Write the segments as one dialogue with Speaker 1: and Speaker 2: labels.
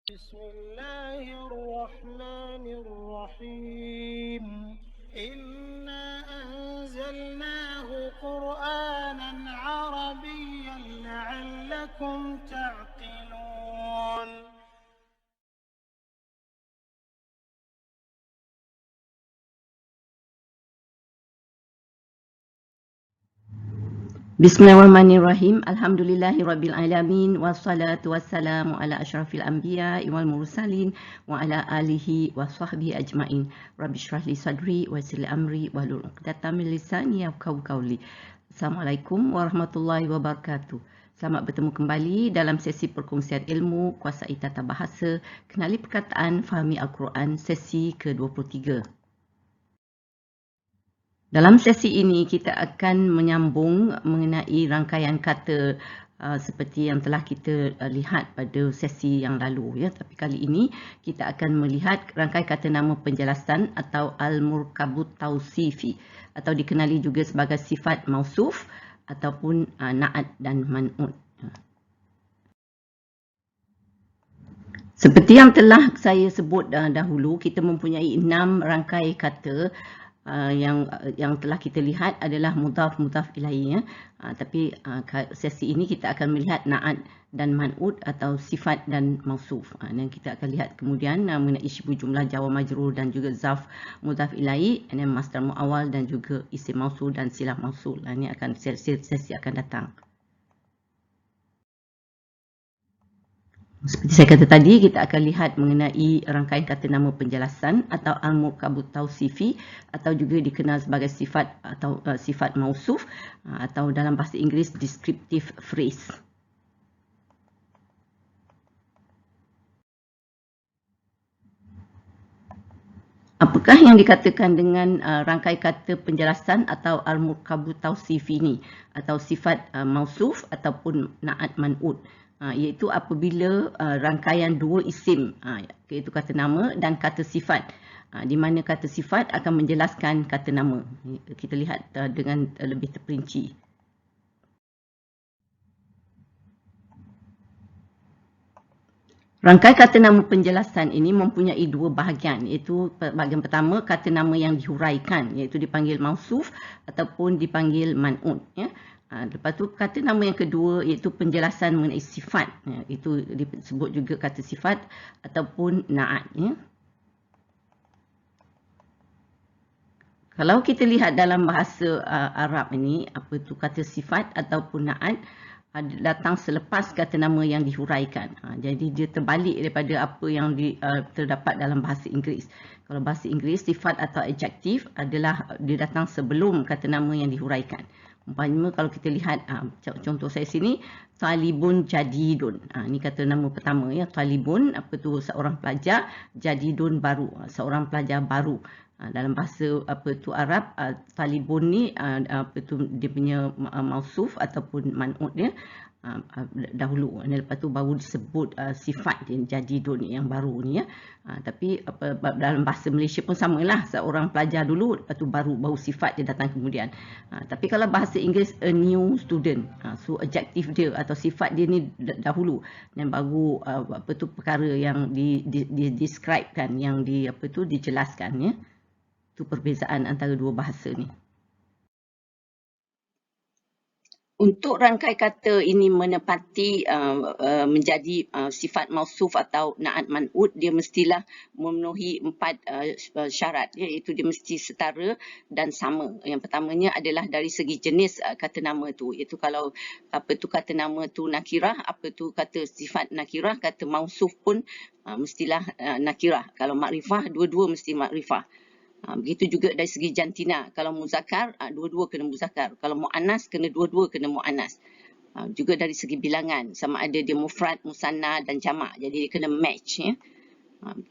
Speaker 1: بسم الله الرحمن الرحيم إنا أنزلناه قرآنا عربيا لعلكم تعقلون.
Speaker 2: Bismillahirrahmanirrahim. Alhamdulillahirabbil alamin wassalatu wassalamu ala asyrafil anbiya'i wal mursalin wa ala alihi wa sahbihi ajmain. Rabbi shrah li sadri wa yassir li amri wahlul 'uqdatam min lisani yafqahu qawli. Assalamualaikum warahmatullahi wabarakatuh. Selamat bertemu kembali dalam sesi perkongsian ilmu kuasai tata bahasa, kenali perkataan, fahami Al-Quran sesi ke-23. Dalam sesi ini kita akan menyambung mengenai rangkaian kata seperti yang telah kita lihat pada sesi yang lalu ya. Tapi kali ini kita akan melihat rangkaian kata nama penjelasan atau al-murkabut tausifi atau dikenali juga sebagai sifat mausuf ataupun na'at dan man'ut. Seperti yang telah saya sebut dahulu, kita mempunyai 6 rangkai kata yang telah kita lihat adalah mudhaf ilaihi ya. Tapi sesi ini kita akan melihat na'at dan man'ut atau sifat dan mausuf. Dan kita akan lihat kemudian mengenai syibhu jumlah jawab majrur dan juga zarf mudhaf ilaihi, dan masdar muawwal dan juga isim mausul dan silah mausul. Ini akan sesi akan datang. Seperti saya kata tadi, kita akan lihat mengenai rangkaian kata nama penjelasan atau al-murkabut tausifi atau juga dikenal sebagai sifat atau sifat mausuf atau dalam bahasa Inggeris descriptive phrase. Apakah yang dikatakan dengan rangkai kata penjelasan atau al-murkabut tausifi ini atau sifat mausuf ataupun na'at man'ut? Iaitu apabila rangkaian dua isim, iaitu kata nama dan kata sifat, di mana kata sifat akan menjelaskan kata nama. Kita lihat dengan lebih terperinci. Rangkai kata nama penjelasan ini mempunyai dua bahagian, iaitu bahagian pertama kata nama yang dihuraikan, iaitu dipanggil mausuf ataupun dipanggil man'ut ya. Lepas tu kata nama yang kedua iaitu penjelasan mengenai sifat, itu disebut juga kata sifat ataupun na'at ya. Kalau kita lihat dalam bahasa Arab ini, apa tu kata sifat ataupun na'at datang selepas kata nama yang dihuraikan. Jadi dia terbalik daripada apa yang terdapat dalam bahasa Inggeris. Kalau bahasa Inggeris, sifat atau adjektif adalah dia datang sebelum kata nama yang dihuraikan. Umpamanya kalau kita lihat contoh saya sini, talibun jadidun. Ini kata nama pertama ya, talibun apa tu seorang pelajar, jadidun baru, seorang pelajar baru. Dalam bahasa apa tu Arab, talibun ni apa tu dia punya mausuf ataupun man'ut dia dahulu, dan lepas tu baru disebut sifat dia jadidun yang baru ni ya. Tapi dalam bahasa Malaysia pun samalah, seorang pelajar dulu, lepas tu baru sifat dia datang kemudian. Tapi kalau bahasa Inggeris, a new student, so adjektif dia atau sifat dia ni dahulu, dan baru apa tu perkara yang describekan, yang dijelaskan ya. Itu perbezaan antara dua bahasa ni. Untuk rangkai kata ini menepati menjadi sifat mausuf atau na'at man'ut, dia mestilah memenuhi 4 syarat, iaitu dia mesti setara dan sama. Yang pertamanya adalah dari segi jenis kata nama tu, iaitu kalau apa tu kata nama tu nakirah, apa tu kata sifat nakirah, kata mausuf pun mestilah nakirah. Kalau makrifah, dua-dua mesti makrifah. Begitu juga dari segi jantina. Kalau muzakkar, dua-dua kena muzakkar. Kalau muannas, kena dua-dua kena muannas. Juga dari segi bilangan, sama ada dia mufrad, musanna dan jamak. Jadi dia kena match ya.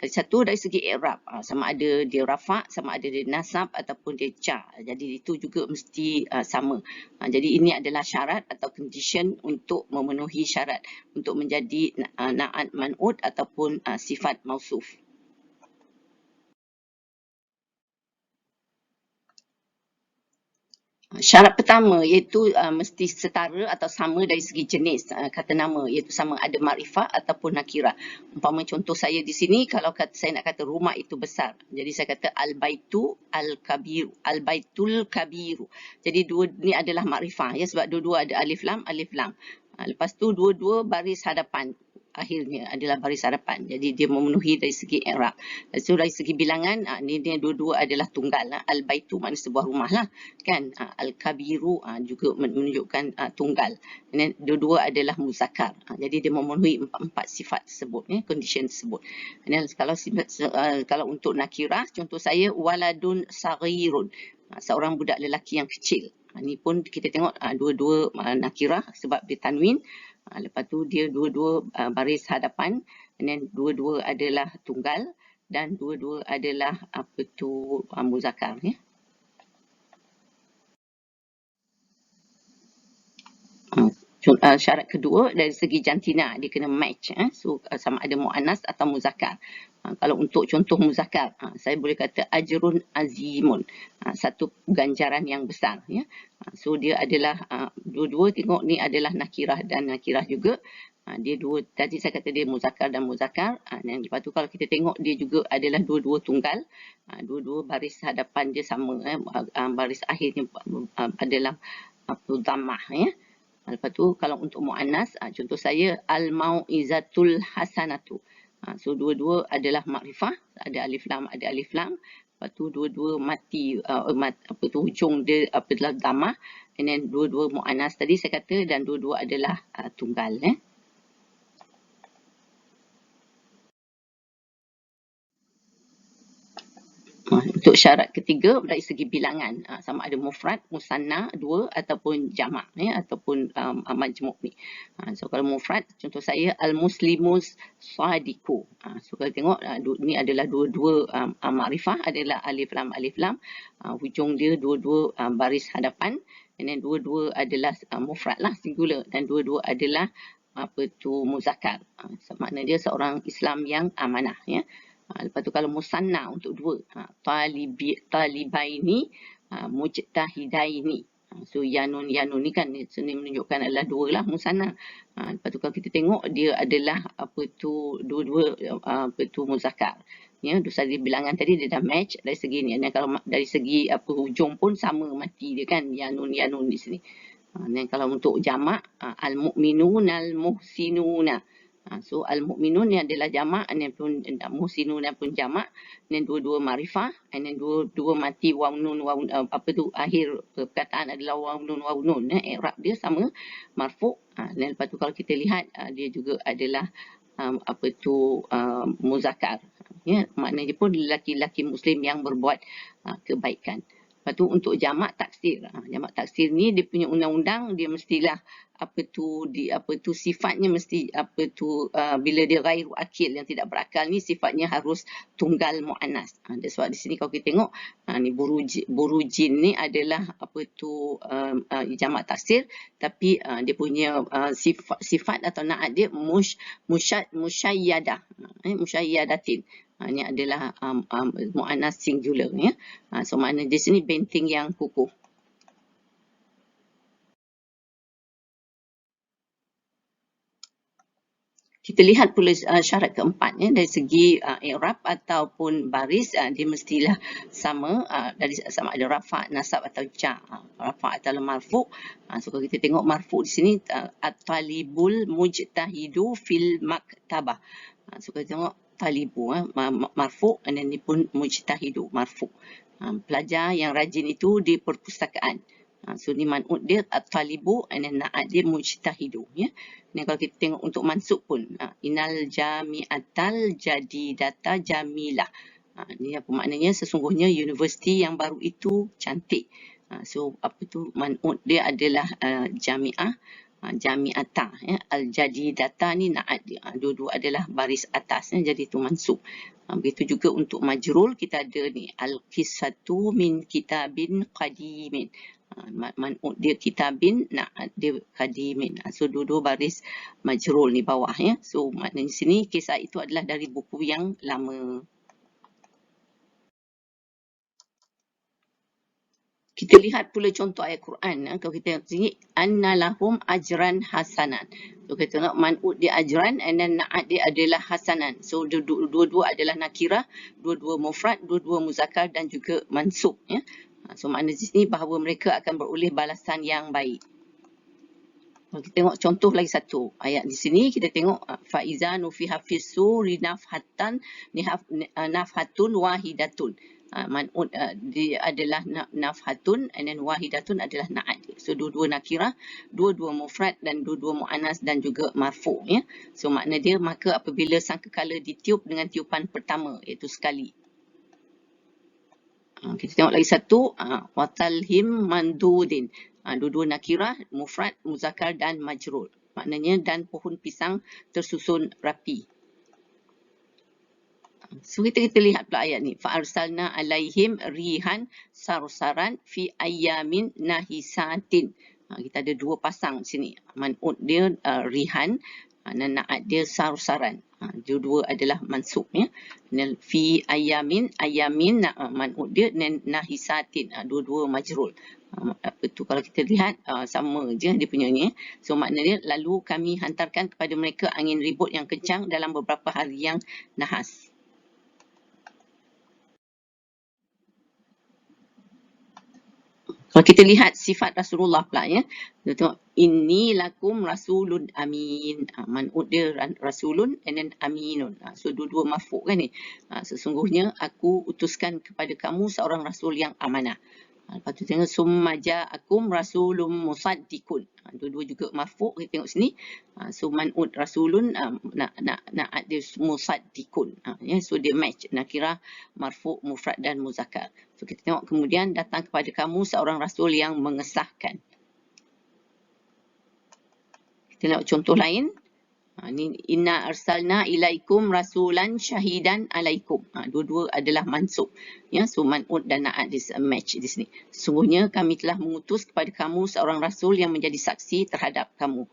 Speaker 2: Satu dari segi i'rab, sama ada dia rafa', sama ada dia nasab ataupun dia jar. Jadi itu juga mesti sama. Jadi ini adalah syarat atau condition untuk memenuhi syarat untuk menjadi na'at man'ut ataupun sifat mausuf. Syarat pertama iaitu mesti setara atau sama dari segi jenis kata nama, iaitu sama ada makrifah ataupun nakirah. Umpama contoh saya di sini, kalau saya nak kata rumah itu besar, jadi saya kata al-baitu al-kabiru, al-baitul kabiru. Jadi dua ni adalah makrifah ya, sebab dua-dua ada alif lam, alif lam. Lepas tu dua-dua baris hadapan, akhirnya adalah baris hadapan. Jadi dia memenuhi dari segi i'rab. So dari segi bilangan, ni dia dua-dua adalah tunggal lah. Al-baitu makna sebuah rumah lah, kan. Al-kabiru juga menunjukkan tunggal. Dan dua-dua adalah muzakkar. Jadi dia memenuhi empat sifat tersebut, condition tersebut. Dan kalau untuk nakirah, contoh saya waladun saghirun, seorang budak lelaki yang kecil. Ni pun kita tengok dua-dua nakirah sebab dia tanwin. Lepas tu dia dua-dua baris hadapan, dan dua-dua adalah tunggal, dan dua-dua adalah muzakkar ya. Syarat kedua dari segi jantina, dia kena match so sama ada muannas atau muzakkar. Kalau untuk contoh muzakkar, saya boleh kata ajrun azimun, satu ganjaran yang besar ya. So dia adalah dua-dua, tengok ni adalah nakirah dan nakirah juga. Dia dua, tadi saya kata dia muzakkar dan muzakkar. Dan lepas tu kalau kita tengok dia juga adalah dua-dua tunggal. Dua-dua baris hadapan dia sama, baris akhirnya adalah dhammah ya. Lepas tu kalau untuk muannas, contoh saya al-mau'izatul hasanatu. So dua-dua adalah makrifah, ada alif lam, ada alif lam. Lepas tu dua-dua mati hujung dia adalah dhammah. And then dua-dua muannas tadi saya kata, dan dua-dua adalah tunggal Untuk syarat ketiga dari segi bilangan, sama ada mufrad, musanna, dua ataupun jamak ataupun majmuk ni. So kalau mufrad, contoh saya al-muslimus sadiku. So kalau tengok ni adalah dua-dua makrifah, adalah alif lam, hujung dia dua-dua baris hadapan, and then dua-dua adalah mufrad lah, singular, dan dua-dua adalah muzakkar. So, makna dia seorang Islam yang amanah ya. Lepas tu kalau musanna untuk dua, talibaini, mujtahidaini. So yanun ni kan sini menunjukkan adalah dua lah musanna. Lepas tu kalau kita tengok dia adalah dua-dua muzakkar. Ya, dari bilangan tadi dia dah match dari segi ni. Dan kalau dari segi hujung pun sama mati dia kan, yanun di sini. Dan kalau untuk jamak, al-mu'minun al-muhsinuna. So al-mu'minun ni adalah jamak, dan pun muhsinun pun jamak, dan dua-dua makrifah, dan dua-dua mati waw nun akhir perkataan adalah waw nun i'rab dia sama marfu'. Dan lepas tu kalau kita lihat dia juga adalah muzakkar ya, maknanya pun lelaki-lelaki muslim yang berbuat kebaikan. Lepas tu untuk jamak taksir. Jamak taksir ni dia punya undang-undang, dia mestilah sifatnya mesti bila dia ghairu akil, yang tidak berakal ni, sifatnya harus tunggal muannas. That's why di sini kalau kita tengok ni burujin ni adalah jamak taksir, tapi dia punya sifat atau naat dia musyayyadah, musyayyadatin. Ini adalah muannas singular ya. So makna di sini benteng yang kukuh. Kita lihat pula syarat keempat ya, dari segi i'rab ataupun baris, dia mestilah sama, dari sama ada rafa', nasab atau jar. Rafa' atau marfu'. So kalau kita tengok marfu' di sini, at-talibul mujtahidu fil maktabah. So kalau tengok talibu marfu', dan ini pun mujtahidu marfu'. Pelajar yang rajin itu di perpustakaan. So ni man'ud dia at-talibu, dan na'at dia mujtahidu ya. Dan kalau kita tengok untuk mansub pun, inal jami'atal jadidata jamilah. Ni apa maknanya? Sesungguhnya universiti yang baru itu cantik. So man'ud dia adalah jami'ah, jami'ata ya. Al-jadidata ni na'at dia, dua-dua adalah baris atas ya, jadi itu mansub. Begitu juga untuk majrul, kita ada ni al-qissatu min kitabin qadimin. Man'ud dia kitabin, na'at dia qadimin. So dua-dua baris majrul ni bawah ya. So maknanya sini kisah itu adalah dari buku yang lama. Kita Kita lihat pula contoh ayat Quran. Kalau kita tengok sini, anna lahum ajran hasanan. So kita tengok man'ud dia ajran, and then na'at dia adalah hasanan. So dua-dua adalah nakirah, dua-dua mufrad, dua-dua muzakkar dan juga mansub. Ya. So makna di sini bahawa mereka akan beroleh balasan yang baik. Kalau kita tengok contoh lagi satu ayat di sini, kita tengok faiza nufiha fis suri nafhatan nafhatun wahidatun. Man'ud dia adalah nafhatun, and then wahidatun adalah na'at. So dua-dua nakirah, dua-dua mufrad dan dua-dua muannas dan juga marfu, ya. So makna dia maka apabila sangkakala ditiup dengan tiupan pertama iaitu sekali. Kita tengok lagi satu, watalhim mandudin. Dua-dua nakirah, mufrad, muzakkar dan majrur. Maknanya dan pohon pisang tersusun rapi. So kita lihat pula ayat ni. Fa'arsalna alaihim rihan sarsaran fi ayyamin nahisatin. Kita ada dua pasang sini. Man'ud dia rihan, dan na'at dia sarsaran. Dua-dua adalah mansub, ya. Fi ayamin, man'ud dia, dan nahisatin, dua-dua majrul. Apa tu kalau kita lihat sama je dia punya ni. So maknanya lalu kami hantarkan kepada mereka angin ribut yang kencang dalam beberapa hari yang nahas. Kalau kita lihat sifat Rasulullah pula, ya. Kita tengok inni lakum rasulun amin. Man'ud dia rasulun and then aminun. So dua-dua marfu' kan ni. Sesungguhnya aku utuskan kepada kamu seorang rasul yang amanah. Lepas tu tengok summa ja'akum rasulun musaddiqun. Dua-dua juga marfu', kita tengok sini. So man'ud rasulun, nak ada musaddiqun. Ya, so dia match nakirah, marfu', mufrad dan muzakkar. So kita tengok kemudian datang kepada kamu seorang rasul yang mengesahkan. Kita tengok contoh lain. Ini inna arsalna ilaikum rasulan syahidan alaikum. Dua-dua adalah mansub. Ya, so man'ud dan na'at match di sini. Sesungguhnya kami telah mengutus kepada kamu seorang rasul yang menjadi saksi terhadap kamu.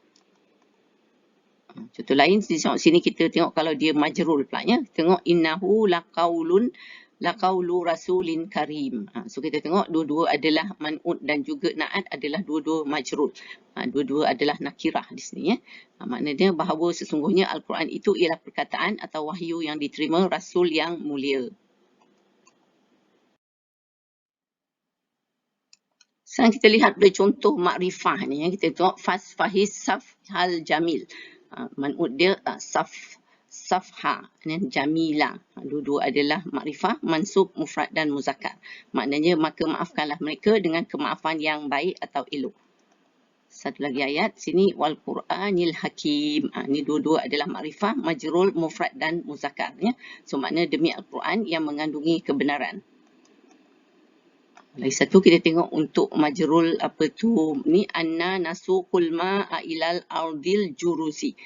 Speaker 2: Contoh lain di sini kita tengok kalau dia majrul pula, ya. Tengok innahu laqaulu rasulin karim. So kita tengok dua-dua adalah man'ud dan juga na'at adalah dua-dua majrul. Dua-dua adalah nakirah di sini, ya. Maknanya bahawa sesungguhnya Al-Quran itu ialah perkataan atau wahyu yang diterima rasul yang mulia. Sekarang kita lihat pada contoh makrifah ni, ya. Kita tengok fasfahis safhal jamil. Man'ud dia safha dan jamila. Dua-dua adalah makrifah, mansub, mufrad dan muzakkar. Maknanya maka maafkanlah mereka dengan kemaafan yang baik atau elok. Satu lagi ayat sini wal Qur'anil Hakim. Ini dua-dua adalah makrifah, majrul, mufrad dan muzakkar, ya. So makna demi Al-Quran yang mengandungi kebenaran. Lagi satu kita tengok untuk majrul apa tu ni, anna nasuqul ma'a ilal ardil jurusi.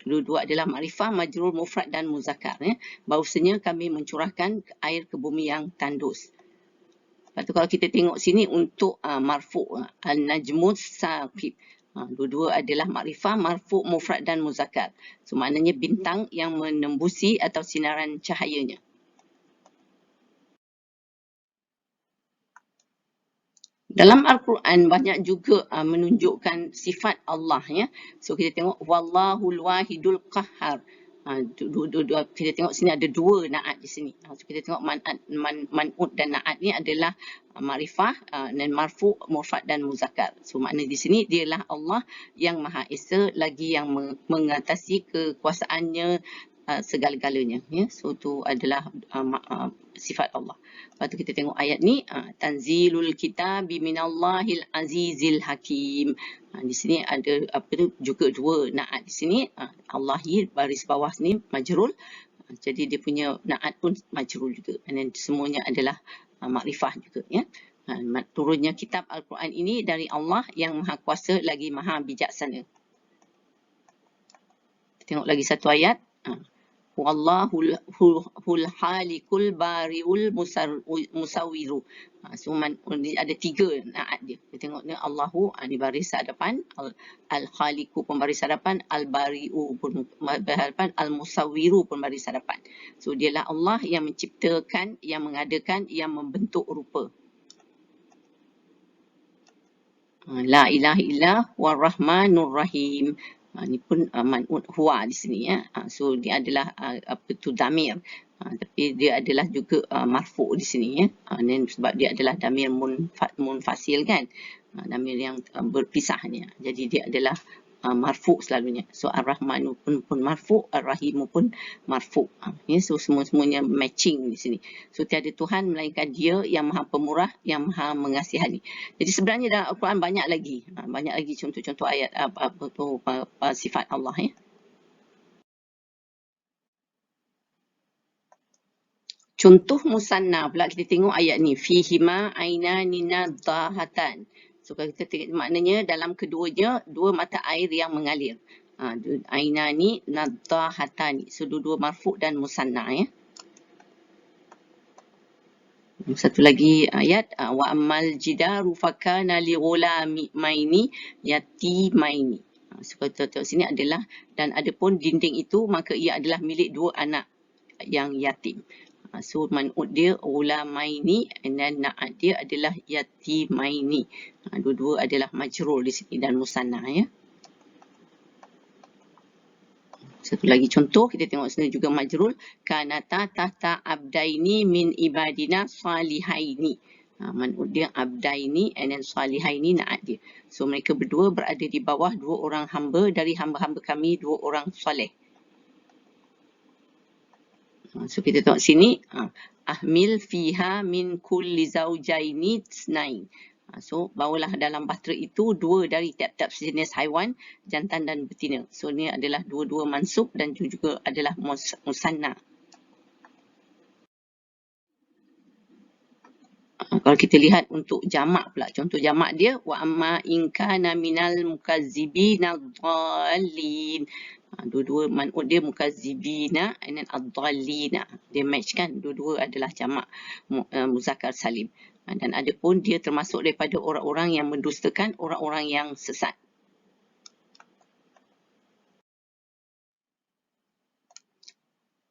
Speaker 2: Dua-dua adalah makrifah, majrur, mufrad dan muzakkar, ya. Bahawasanya kami mencurahkan air ke bumi yang tandus. Lepas tu kalau kita tengok sini untuk marfu' al-najmus saqib. Dua-dua adalah makrifah, marfu', mufrad dan muzakkar. So maknanya bintang yang menembusi atau sinaran cahayanya. Dalam Al-Quran banyak juga menunjukkan sifat Allah, ya. So kita tengok wallahul wahidul qahhar. Kita tengok sini ada dua na'at di sini. So kita tengok man'ud dan na'at ni adalah makrifah dan marfu', mufrad dan muzakkar. So makna di sini dialah Allah yang Maha Esa lagi yang mengatasi kekuasaannya segala-galanya, ya. So itu adalah sifat Allah. Lepas tu kita tengok ayat ni, tanzilul kitabi minallahil azizil hakim. Di sini ada apa tu juga dua na'at di sini. Allahi baris bawah ni majrul. Jadi dia punya na'at pun majrul juga. Dan semuanya adalah makrifah juga, ya. Turunnya kitab Al-Quran ini dari Allah yang Maha Kuasa lagi Maha Bijaksana. Tengok lagi satu ayat. Wallahul halikul bariul musawwiru. So ada tiga na'at dia. Kita tengok ni Allahu di baris hadapan, al-khaliqu pun baris hadapan, al-bari'u pun baris hadapan, al-musawwiru pun baris hadapan. So dialah Allah yang menciptakan, yang mengadakan, yang membentuk rupa. La ilaha illa huwar rahmanur rahim. Ni pun man'ut huwa di sini ya. So dia adalah apa tu damir. Tapi dia adalah juga marfu' di sini ya. Dan sebab dia adalah damir munfasil kan. Damir yang berpisahnya. Jadi dia adalah marfu' selalunya. So ar-rahmanu pun marfu', ar-rahimu pun marfu'. Ya, so semuanya matching di sini. So tiada Tuhan melainkan Dia yang Maha Pemurah, yang Maha Mengasihani. Jadi sebenarnya dalam Al-Quran banyak lagi contoh-contoh ayat sifat Allah ya. Contoh musanna pula kita tengok ayat ni, fihima ainani nadhahatan. So kalau kita tengok maknanya dalam keduanya dua mata air yang mengalir. Ainani nadhahatani. So dua marfu' dan musanna ya. Satu lagi ayat, wa ammal jidaru fakana li ghulamaini yatimaini. So kita tengok sini adalah, dan adapun dinding itu maka ia adalah milik dua anak yang yatim. So man'ud dia ulamaini dan na'at dia adalah yatimaini. Dua-dua adalah majrur di sini dan musanna ya. Satu lagi contoh kita tengok sini juga majrur, kanata tahta abdaini min ibadina salihaini. Man'ud dia abdaini and then salihaini na'at dia. So mereka berdua berada di bawah dua orang hamba dari hamba-hamba kami, dua orang soleh. So kita tengok sini, ahmil fiha min kulli zawjaini tsnain. So bawalah dalam bahtera itu dua dari tiap-tiap jenis haiwan, jantan dan betina. So ni adalah dua-dua mansub dan juga adalah musanna. Kalau kita lihat untuk jamak pula, contoh jamak dia, wa amma in kana minal mukazzibina dhallin. Dua-dua man'ud dia mukazzibina and then ad-dhallina. Dia match kan, dua-dua adalah jamak muzakkar salim. Dan ada pun dia termasuk daripada orang-orang yang mendustakan orang-orang yang sesat.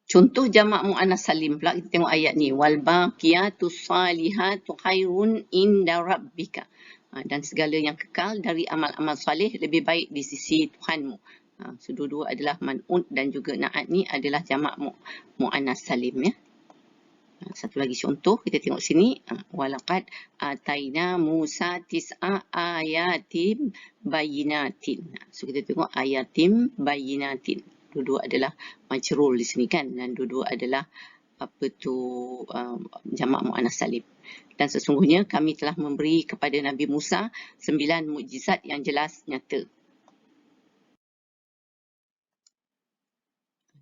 Speaker 2: Contoh jamak muannas salim pula kita tengok ayat ni, wal baqiyatus salihatu khairun inda rabbika. Dan segala yang kekal dari amal-amal salih lebih baik di sisi Tuhanmu. So dua-dua adalah man'ud dan juga na'at ni adalah jamak muannas salim ya. Satu lagi contoh kita tengok sini, walaqad ataina Musa tis'a ayatim bayyinatin. So kita tengok ayatim bayyinatin. Dua-dua adalah majrur di sini kan, dan dua-dua adalah jamak muannas salim. Dan sesungguhnya kami telah memberi kepada Nabi Musa 9 mukjizat yang jelas nyata.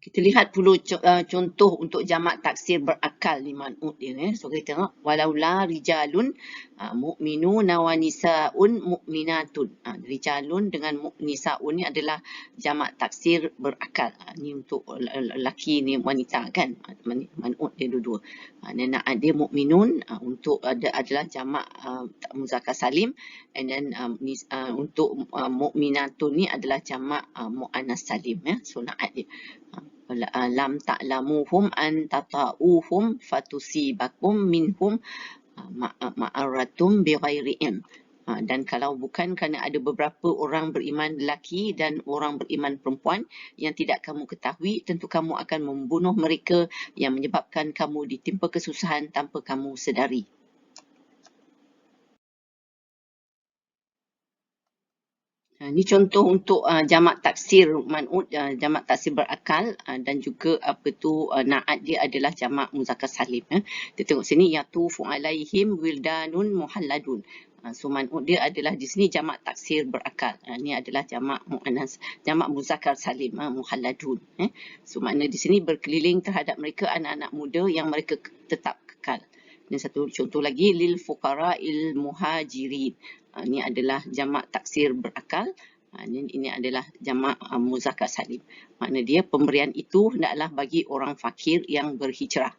Speaker 2: Kita lihat dulu contoh untuk jamak taksir berakal ni man'ud dia. So kita tengok, walaula rijalun mu'minuna wa nisaun mu'minatun. Rijalun dengan nisaun ni adalah jamak taksir berakal. Ni untuk lelaki ni wanita kan, man'ud dia dua-dua. Dan dia mu'minun untuk adalah jamak muzakkar salim, and then untuk mu'minatun ni adalah jamak muannas salim ya. So na'at dia. Lam ta'lamuhum an tata'uhum fatusibakum minhum ma'aratum bighairi ilm. Dan kalau bukan kerana ada beberapa orang beriman lelaki dan orang beriman perempuan yang tidak kamu ketahui, tentu kamu akan membunuh mereka yang menyebabkan kamu ditimpa kesusahan tanpa kamu sedari. Ini contoh untuk jamak taksir man'ud, jamak taksir berakal, dan juga na'at dia adalah jamak muzakkar salim. Kita tengok sini, yatufu alaihim wildanun muhalladun. So man'ud dia adalah di sini jamak taksir berakal. Ini adalah jamak muzakkar salim, muhalladun. So makna di sini berkeliling terhadap mereka anak-anak muda yang mereka tetap kekal. Ini satu contoh lagi, lil fuqara'il muhajirin. Ini adalah jamak taksir berakal. Ini adalah jamak muzakkar salim. Makna dia pemberian itu hendaklah bagi orang fakir yang berhijrah.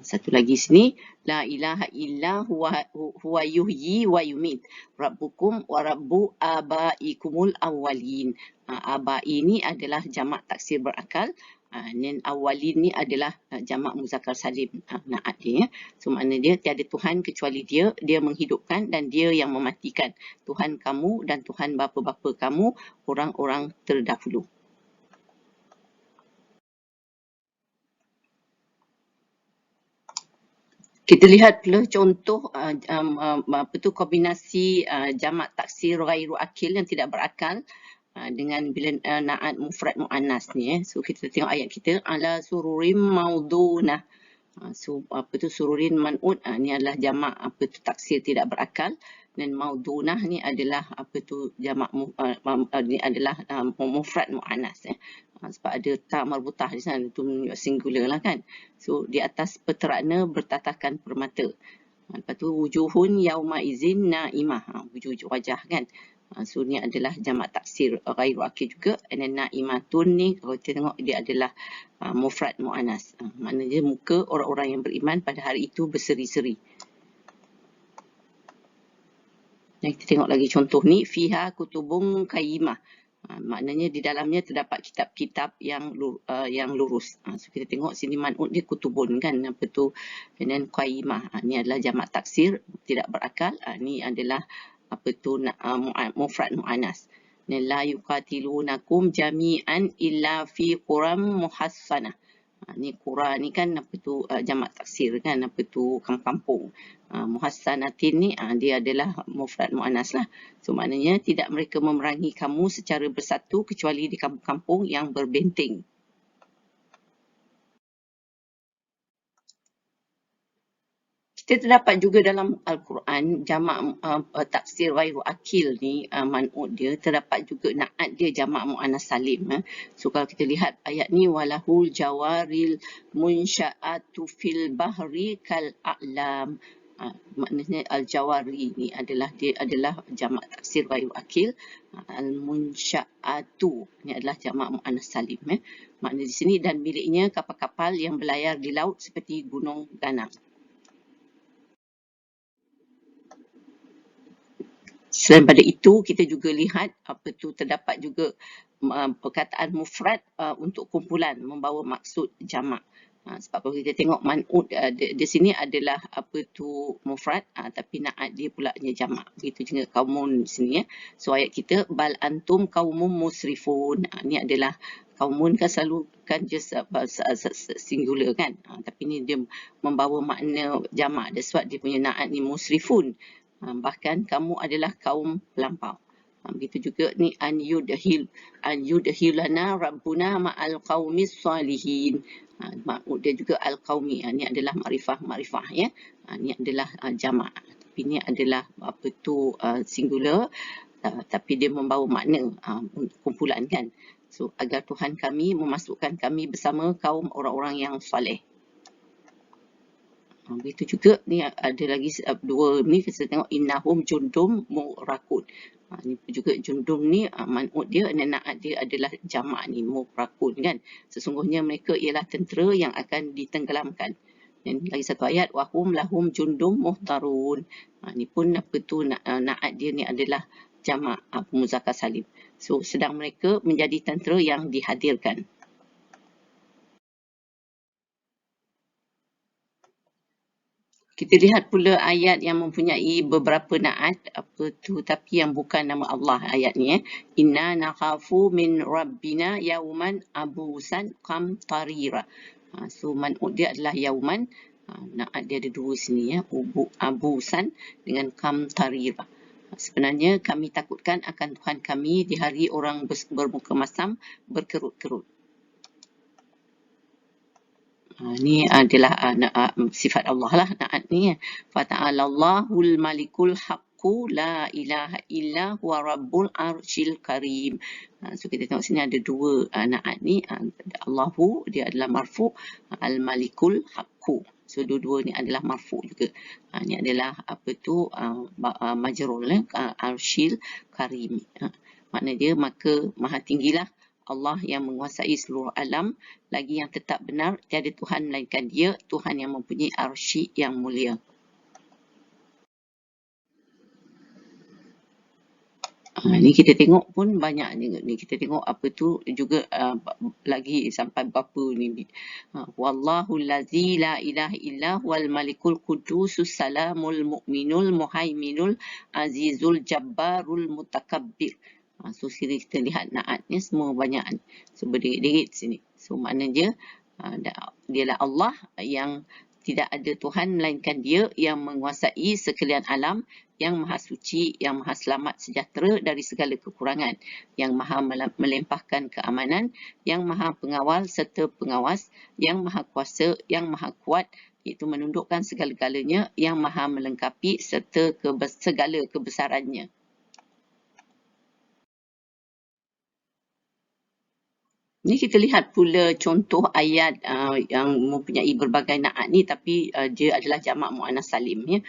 Speaker 2: Satu lagi sini, la ilaha illa huwa yuhyi wa yumit. Rabbukum wa rabbu abaikumul awwalin. Abai ini adalah jamak taksir berakal. Dan awalin ni adalah jamak muzakkar salim, na'at dia. So makna dia tiada Tuhan kecuali dia, dia menghidupkan dan dia yang mematikan. Tuhan kamu dan Tuhan bapa-bapa kamu, orang-orang terdahulu. Kita lihat pula contoh kombinasi jamak taksir ghairu akil yang tidak berakal dengan bila na'at mufrad muannas ni. So kita tengok ayat kita, ala sururim maudunah. So sururin man'ud ni adalah jamak taksir tidak berakal, dan maudunah ni adalah jamak ni adalah mufrad muannas. Sebab ada ta marbutah di sana, tu singular lah kan. So di atas peterana bertatakan permata. Lepas tu wujuhun yauma izin naimah, wujuh wajah kan. So ni adalah jamak taksir ghairu akil juga. Dan naimatun ni kalau kita tengok dia adalah mufrad muannas. Maknanya muka orang-orang yang beriman pada hari itu berseri-seri. Dan kita tengok lagi contoh ni, fiha kutubun qayyimah. Maknanya di dalamnya terdapat kitab-kitab yang lurus. So kita tengok sini man'ud dia kutubun kan, and then qayyimah. Ni adalah jamak taksir tidak berakal. Ni adalah mufrad muannas. La yuqatilunakum jami'an illa fi quram muhassanah. Ni qura ni kan jamak taksir kan, kampung. Muhassanatin ni dia adalah mufrad muannas lah. So maknanya tidak mereka memerangi kamu secara bersatu kecuali di kampung-kampung yang berbenteng. Kita terdapat juga dalam Al-Quran jamak taksir ghairu akil ni, man'ud dia terdapat juga na'at dia jamak muannas salim. So kalau kita lihat ayat ni, walahul jawaril munsya'atu fil bahri kal a'lam. Maknanya al-jawari ni adalah jamak taksir ghairu akil. Al-munsya'atu ni adalah jamak muannas salim. Maknanya di sini, dan miliknya kapal-kapal yang berlayar di laut seperti gunung ganang. Selain pada itu, kita juga lihat terdapat juga perkataan mufrad untuk kumpulan membawa maksud jamak. Sebab kalau kita tengok man'ud di sini adalah mufrad, tapi na'at dia pula jamak. Begitu juga kaumun di sini ya. So ayat kita, bal antum kaumun musrifun. Ni adalah kaumun kan selalu kan just singular kan. Tapi ni dia membawa makna jamak. That's why dia punya na'at ni musrifun. Bahkan kamu adalah kaum pelampau. Begitu juga ni an yudhilana rabbuna ma'al qaumis salihin. Maksud dia juga al-qaumi. Ni adalah ma'rifah ya. Ni adalah jamak. Tapi ni adalah singular, tapi dia membawa makna kumpulan kan. So agar Tuhan kami memasukkan kami bersama kaum orang-orang yang soleh. Begitu juga ni ada lagi dua ni, kita tengok innahum jundum murakun. Ni juga jundum ni man'ud dia, dan na'at dia adalah jamak ni murakun kan. Sesungguhnya mereka ialah tentera yang akan ditenggelamkan. Dan lagi satu ayat, wahum lahum jundum muhtarun. Ni pun na'at dia ni adalah jamak muzakkar salim. So sedang mereka menjadi tentera yang dihadirkan. Kita lihat pula ayat yang mempunyai beberapa na'at tapi yang bukan nama Allah ayat ni. Inna nakhafu min rabbina yauman abusan qamtarira. So man'ud dia adalah yauman. Na'at dia ada dua sini ya. Abusan dengan qamtarira. Sebenarnya kami takutkan akan Tuhan kami di hari orang bermuka masam berkerut-kerut. Ni adalah sifat Allah lah na'at ni. Fata'alallahul malikul haqqu la ilaha illa huwa rabbul arshil karim. So kita tengok sini ada dua na'at ni. Allahu dia adalah marfu', al-malikul haqqu. So dua-dua ni adalah marfu' juga. Ni adalah majrur arshil karim. Makna dia maka maha tinggilah Allah yang menguasai seluruh alam, lagi yang tetap benar tiada Tuhan melainkan Dia, Tuhan yang mempunyai arsy yang mulia. Ni kita tengok pun banyak juga ni. Kita tengok apa tu juga lagi sampai berapa ni. Wallahu allazi la ilaha illa huwal malikul qudusus salamul mu'minul muhaiminul azizul jabbarul mutakabbir. So sini kita lihat naat ni semua banyak ni. So berdikit-dikit sini. So maknanya dialah Allah yang tidak ada Tuhan melainkan Dia yang menguasai sekalian alam, yang maha suci, yang maha selamat sejahtera dari segala kekurangan, yang maha melimpahkan keamanan, yang maha pengawal serta pengawas, yang maha kuasa, yang maha kuat, iaitu menundukkan segala-galanya, yang maha melengkapi serta segala kebesarannya. Ni kita lihat pula contoh ayat yang mempunyai berbagai naat ni, tapi dia adalah jamak muannas salim ya.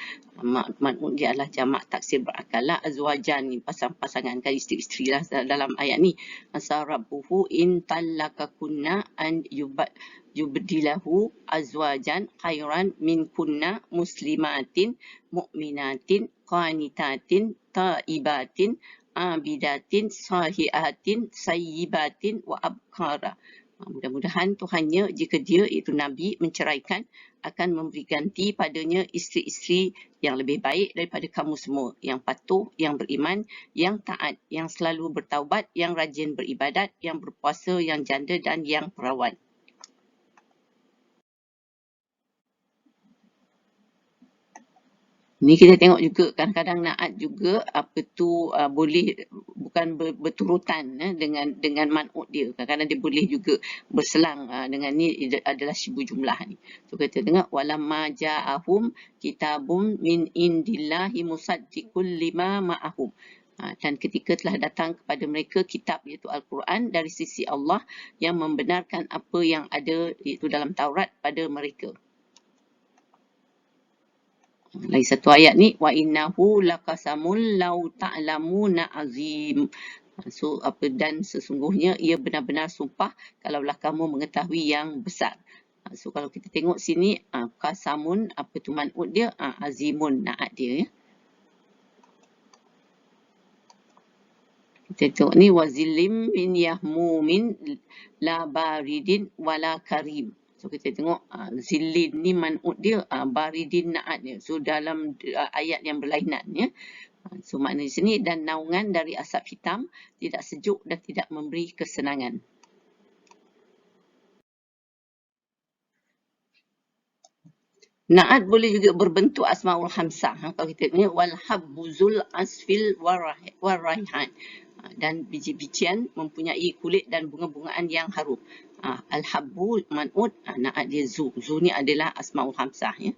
Speaker 2: Man'ut dia adalah jamak taksir berakal lah. Azwajan ni pasangan kan, isteri-isteri lah dalam ayat ni. Asarabuhu in talakakunna an yubdilahu azwajan khairan min kunna muslimatin mu'minatin qanitatin taibatin abidatin sahihatin sayyibatin wa abkara. Mudah-mudahan Tuhannya jika dia iaitu Nabi menceraikan akan memberi ganti padanya isteri-isteri yang lebih baik daripada kamu semua, yang patuh, yang beriman, yang taat, yang selalu bertaubat, yang rajin beribadat, yang berpuasa, yang janda dan yang perawan. Ni kita tengok juga kadang-kadang naat juga apa tu boleh bukan berturutan dengan man'ut dia. Kadang-kadang dia boleh juga berselang dengan ni adalah syibu jumlah ni. So kita tengok walamma ja'ahum kitabum min indillahi musaddiqul lima ma'ahum. Dan ketika telah datang kepada mereka kitab iaitu Al-Quran dari sisi Allah yang membenarkan apa yang ada iaitu dalam Taurat pada mereka. Lagi satu ayat ni wa innahu laqasamul law ta'lamuna azim. So apa dan sesungguhnya ia benar-benar sumpah kalaulah kamu mengetahui yang besar. So kalau kita tengok sini qasamun apa tu man'ut dia azimun naat dia ya. Kita tengok ni wazillim min yahmumin la baridin wala karim. So kita tengok zillin ni man'ut dia, baridin naat dia. So dalam ayat yang berlainan ya. So makna di sini dan naungan dari asap hitam, tidak sejuk dan tidak memberi kesenangan. Naat boleh juga berbentuk asmaul hamsah. Kalau kita tengok wal habbuzul asfil waraihan. Dan biji-bijian mempunyai kulit dan bunga-bungaan yang harum. Al-habbu man'ut naat dia zu. Zu ni adalah asmaul hamsah ya.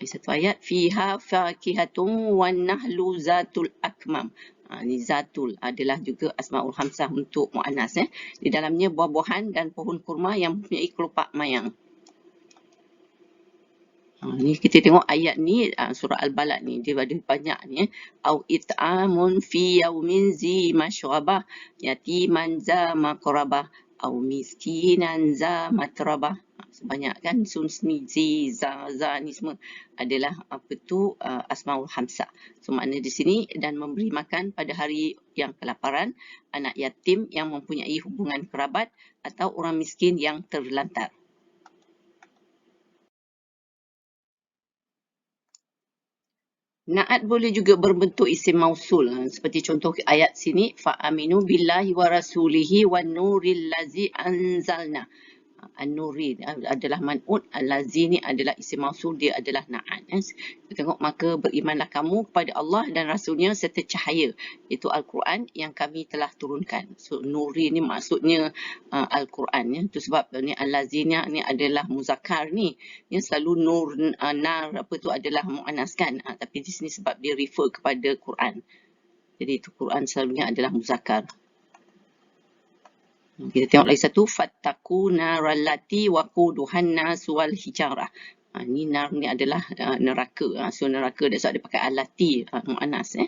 Speaker 2: Satu ayat fiha fakihatum wan nahlu zatul akmam. Ni zatul adalah juga asmaul hamsah untuk muannas ya. Di dalamnya buah-buahan dan pohon kurma yang mempunyai kelopak mayang. Ni kita tengok ayat ni surah Al-Balad ni dia ada banyak ni au it'amun fi yaumin zi mashrabah yatiman za maqrabah au miskinan za matrabah. Sebanyak kan sunsni zi za ni semua adalah apa tu asmaul hamsah. So makna di sini dan memberi makan pada hari yang kelaparan, anak yatim yang mempunyai hubungan kerabat atau orang miskin yang terlantar. Naat boleh juga berbentuk isim mausul seperti contoh ayat sini fa aminu billahi wa rasulihi wan nuril ladzi anzalna. An-nuri adalah man'ut, al-ladzi ni adalah isim mausul, dia adalah naat. Kita tengok maka berimanlah kamu kepada Allah dan rasulnya serta cahaya iaitu Al-Quran yang kami telah turunkan. So nuri ni maksudnya Al-Quran ya. Itu sebab ni al-ladzi ni adalah muzakkar ni. Ya selalu nur nar apa tu adalah muannas kan. Tapi di sini sebab dia refer kepada Quran. Jadi itu Quran selalunya adalah muzakkar. Kita tengok lagi satu fattaqu narallati waquduhan nas wal hijarah. Ni nar ni adalah neraka. So neraka dia sebab dia pakai alati muannas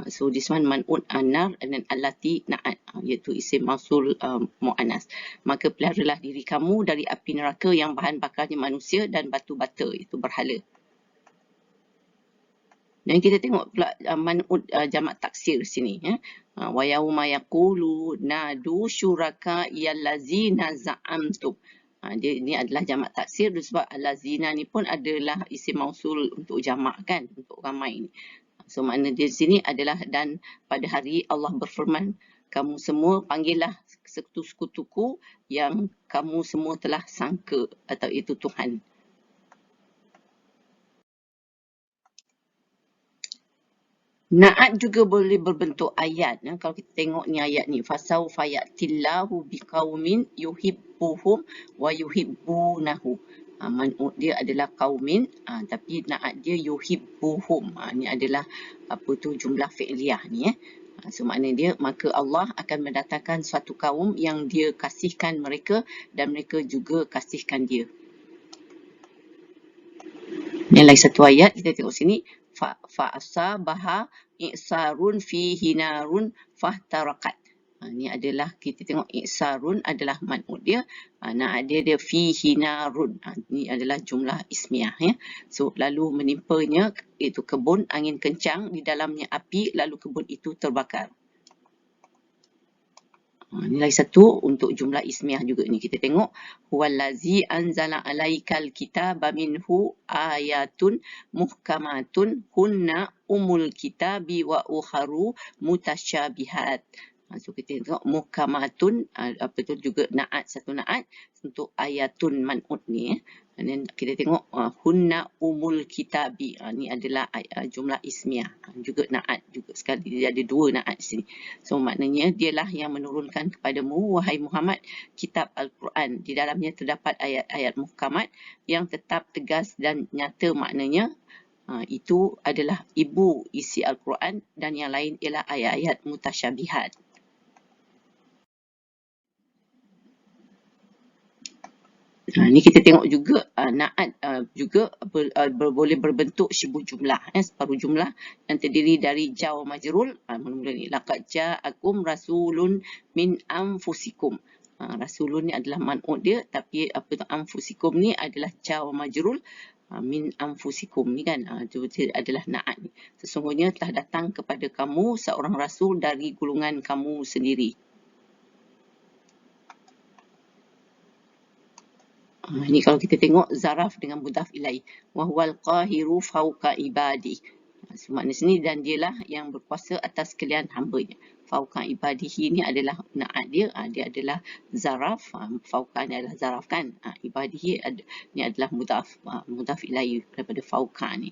Speaker 2: So this one man'ut anar dan alati naat iaitu isim mausul muannas. Maka peliharalah diri kamu dari api neraka yang bahan bakarnya manusia dan batu bata itu berhala. Dan kita tengok pula man'ud jamak taksir sini ya. Wa yauma yaqulu nadu syuraka yallazina za'amtum. Dia ini adalah jamak taksir sebab allazina ni pun adalah isim mausul untuk jamak kan, untuk ramai ni. So makna dia di sini adalah dan pada hari Allah berfirman, kamu semua panggillah sekutu-sekutuku yang kamu semua telah sangka atau itu Tuhan. Na'at juga boleh berbentuk ayat. Ya. Kalau kita tengok ni ayat ni. Fasawfa ya'tillahu biqaumin yuhibbuhum wa yuhibbunahu. Man'ud dia adalah qaumin, tapi na'at dia yuhibbuhum. Ni adalah apa tu jumlah fi'liyah ni. So makna dia, maka Allah akan mendatangkan suatu kaum yang dia kasihkan mereka dan mereka juga kasihkan dia. Yang lain satu ayat, kita tengok sini. Fa'asabaha i'sarun fihi narun fahtarakat. Ini adalah, kita tengok i'sarun adalah man'ud dia. Na'at dia fihi narun. Ini adalah jumlah ismiyah. Ya. So, lalu menimpanya, itu kebun angin kencang, di dalamnya api, lalu kebun itu terbakar. Ini lagi satu untuk jumlah ismiyah juga ni. Kita tengok. Huwallazi anzala alaikal kitaba minhu ayatun muhkamatun hunna umul kitabi wa ukharu mutasyabihat. So kita tengok muhkamatun, apa tu juga na'at, satu na'at untuk ayatun man'ud ni. Dan kita tengok hunna umul kitabi. Ni adalah jumlah ismiyah. Juga na'at juga sekali. Dia ada dua na'at di sini. So maknanya dialah yang menurunkan kepadamu wahai Muhammad kitab Al-Quran. Di dalamnya terdapat ayat-ayat muhkamat yang tetap tegas dan nyata maknanya. Itu adalah ibu isi Al-Quran dan yang lain ialah ayat-ayat mutasyabihat. Ini kita tengok juga na'at juga boleh berbentuk syibul jumlah. Separuh jumlah yang terdiri dari jar wa majrur. Mula-mula ni. Laqad ja'akum rasulun min anfusikum. Rasulun ni adalah man'ud dia. Tapi apa tu anfusikum ni adalah jar wa majrur. Min anfusikum ni kan. Itu adalah na'at ni. Sesungguhnya telah datang kepada kamu seorang rasul dari golongan kamu sendiri. Ini kalau kita tengok zaraf dengan mudhaf ilaih. Wa huwal qahiru fauqa ibadi. Makna sini dan dialah yang berkuasa atas sekalian hamba-Nya. Fauqa ibadihi ni adalah na'at dia. Dia adalah zaraf. Fauqa ni adalah zaraf kan. Ibadihi ni adalah mudhaf ilaih daripada fauqa ni.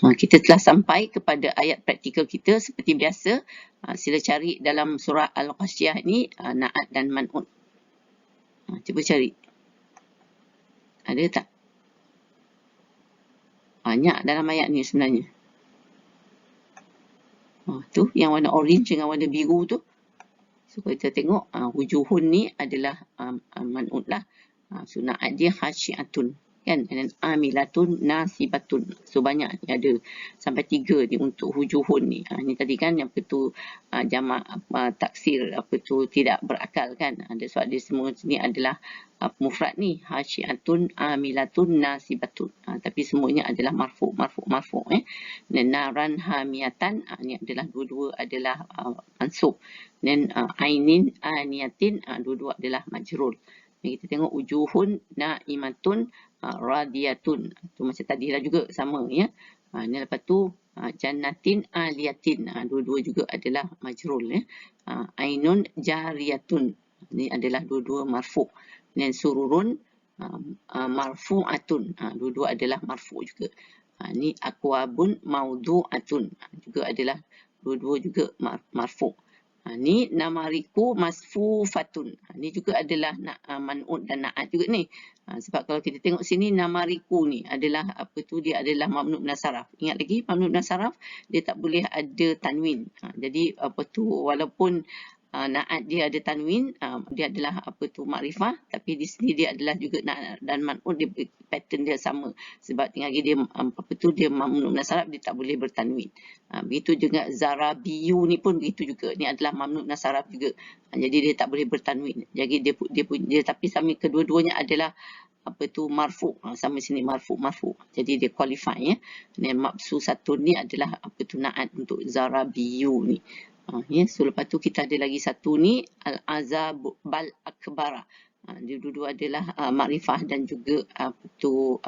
Speaker 2: Kita telah sampai kepada ayat praktikal kita seperti biasa. Sila cari dalam surah Al-Ghasyiyah ni na'at dan man'ud. Cuba cari. Ada tak? Banyak dalam ayat ni sebenarnya. Tu yang warna orange dengan warna biru tu. So kita tengok wujuhun ni adalah man'ud lah. So na'at dia khasyiatun. Kan? Dan amilatun nasibatun. So banyak ni ada. Sampai 3 ni untuk hujuhun ni. Ni tadi kan yang tu jamak taksir apa tu tidak berakal kan. Ada sebab dia semua ni adalah mufrad ni. Hasyiatun amilatun nasibatun. Tapi semuanya adalah marfu'. Dan naran hamiyatan. Ni adalah dua-dua adalah mansub. Dan ainin aniyatin. Dua-dua adalah majrul. Kita tengok wujuhun na'imatun radiyatun. Tu macam tadi lah juga sama ya. Ni lepas tu jannatin aliyatin. Dua-dua juga adalah majrul ya. Ainun jariyatun. Ni adalah dua-dua marfu'. Dan sururun marfu'atun. Dua-dua adalah marfu' juga. Ni akwabun maudu'atun. Juga adalah dua-dua juga marfu'. Ni namariku masfufatun. Ni juga adalah man'ud dan na'at juga ni. Sebab kalau kita tengok sini namariku ni adalah apa tu, dia adalah mamnu' min saraf. Ingat lagi mamnu' min saraf dia tak boleh ada tanwin. Jadi apa tu walaupun Na'at dia ada tanwin, dia adalah makrifah, tapi di sini dia adalah juga na'at dan man'ut, dia pattern dia sama sebab tinggal dia dia mamnu nasarab, dia tak boleh bertanwin. Begitu juga zarabiyu ni pun begitu juga, ni adalah mamnu nasarab juga. Jadi dia tak boleh bertanwin. Jadi dia tapi sama kedua-duanya adalah marfu, sama sini marfu. Jadi dia qualify ya. Dan mabsu satu ni adalah na'at untuk zarabiyu ni. Ya, so lepas tu kita ada lagi satu ni al-azab bal akbara. Dia dua-dua adalah makrifah dan juga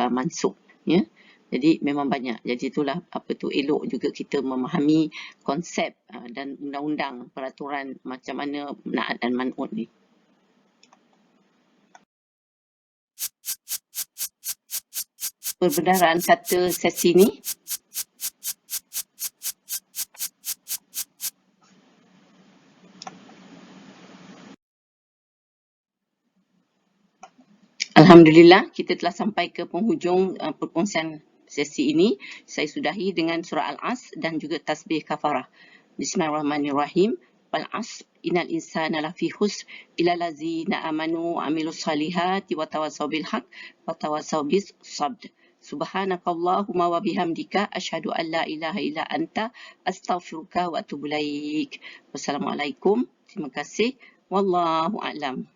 Speaker 2: mansub ya. Jadi memang banyak. Jadi itulah elok juga kita memahami konsep dan undang-undang peraturan macam mana na'at dan man'ut ni. Perbendaharaan kata sesi ni. Alhamdulillah, kita telah sampai ke penghujung perkongsian sesi ini. Saya sudahi dengan surah Al-As dan juga tasbih kafarah. Bismillahirrahmanirrahim. Wal-'asr innal insana lafi khusr illa allazina amanu wa amilus salihati wa tawassaw bil haqq wa tawassaw bis sabr. Subhanakallahumma wa bihamdika asyhadu an la ilaha illa anta astaghfiruka wa atubu ilaik. Wassalamualaikum. Terima kasih. Wallahu a'lam.